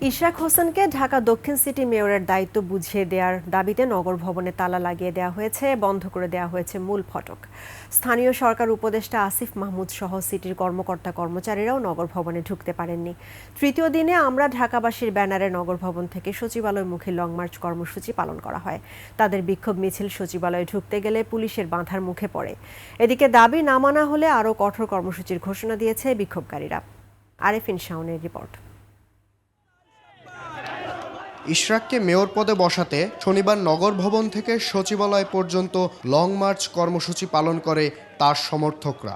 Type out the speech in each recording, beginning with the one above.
ইশরাক হোসেনকে ঢাকা দক্ষিণ সিটি মেয়রের দায়িত্ব বুঝিয়ে দেওয়ার দাবিতে নগর ভবনে তালা লাগিয়ে দেওয়া হয়েছে, বন্ধ করে দেওয়া হয়েছে মূল ফটক। স্থানীয় সরকার উপদেষ্টা আসিফ মাহমুদ সহ সিটির কর্মকর্তা কর্মচারীরাও নগর ভবনে ঢুকতে পারেননি। তৃতীয় দিনে আমরা ঢাকাবাসীর ব্যানারে নগর ভবন থেকে সচিবালয়মুখী লং মার্চ কর্মসূচি পালন করা হয়। তাদের বিক্ষোভ মিছিল সচিবালয়ে ঢুকতে গেলে পুলিশের বাধার মুখে পড়ে। এদিকে দাবি না মানা হলে আরও কঠোর কর্মসূচির ঘোষণা দিয়েছে বিক্ষোভকারীরা। আরেফিন শাওনের রিপোর্ট। ইশরাককে মেয়র পদে বসাতে শনিবার নগর ভবন থেকে সচিবালয় পর্যন্ত লং মার্চ কর্মসূচি পালন করে তার সমর্থকরা।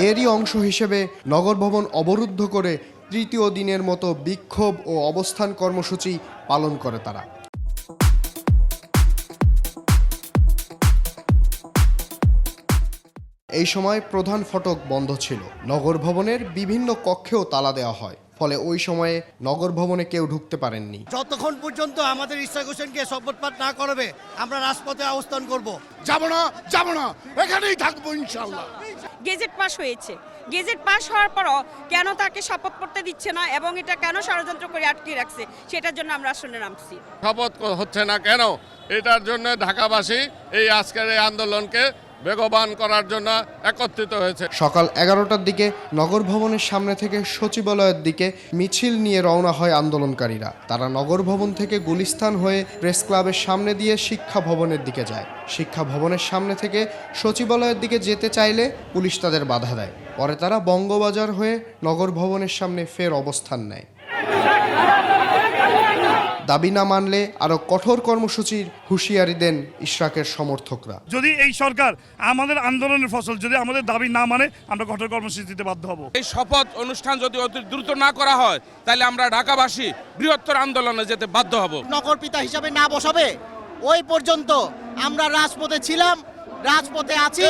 এরই অংশ হিসেবে নগর ভবন অবরুদ্ধ করে তৃতীয় দিনের মতো বিক্ষোভ ও অবস্থান কর্মসূচি পালন করে তারা। এই সময় প্রধান ফটক বন্ধ ছিল। নগর ভবনের বিভিন্ন কক্ষেও তালা দেওয়া হয়, ফলে ওই সময়ে নগর ভবনে কেউ ঢুকতে পারেননি। যতক্ষণ পর্যন্ত আমাদের ইশরাক হোসেনকে শপথ পাঠ না করাবে আমরা রাজপথে অবস্থান করব। যাব না, এখানেই থাকবো ইনশাআল্লাহ। গেজেট পাস হয়েছে, গেজেট পাস হওয়ার পরও কেন তাকে শপথ করতে দিচ্ছে না এবং এটা কেন ষড়যন্ত্র করে আটকে রাখছে, সেটার জন্য আমরা আসলে নামছি। শপথ হচ্ছে না কেন, এটার জন্য ঢাকাবাসী এই আজকের এই আন্দোলনকে বেগবান করার জন্য একত্রিত হয়েছে। সকাল 11টার দিকে নগর ভবনের সামনে থেকে সচিবালয়ের দিকে মিছিল নিয়ে রওনা হয় আন্দোলনকারীরা। তারা নগর ভবন থেকে গুলিস্তান হয়ে প্রেস ক্লাবের সামনে দিয়ে শিক্ষা ভবনের দিকে যায়। শিক্ষা ভবনের সামনে থেকে সচিবালয়ের দিকে যেতে চাইলে পুলিশ তাদের বাধা দেয়। পরে তারা বঙ্গবাজার হয়ে নগর ভবনের সামনে ফের অবস্থান নেয়। দাবি না মানলে আরো কঠোর কর্মসূচির হুঁশিয়ারি দেন ইশরাকের সমর্থকরা। যদি এই সরকার আমাদের আন্দোলনের ফসল যদি আমাদের দাবি না মানে আমরা কঠোর কর্মসূচি দিতে বাধ্য হব। এই শপথ অনুষ্ঠান যদি অতি দ্রুত না করা হয় তাহলে আমরা ঢাকাবাসী বৃহত্তর আন্দোলনে যেতে বাধ্য হব। নগর পিতা হিসাবে না বসাবে ওই পর্যন্ত আমরা রাজপথে ছিলাম, রাজপথে আছি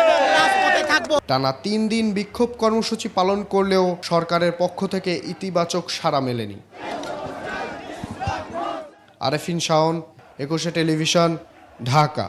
এবং রাজপথে থাকবো। টানা 3 দিন বিক্ষোভ কর্মসূচি পালন করলেও সরকারের পক্ষ থেকে ইতিবাচক সাড়া মেলেনি। আরেফিন শাওন, 21 টেলিভিশন, ঢাকা।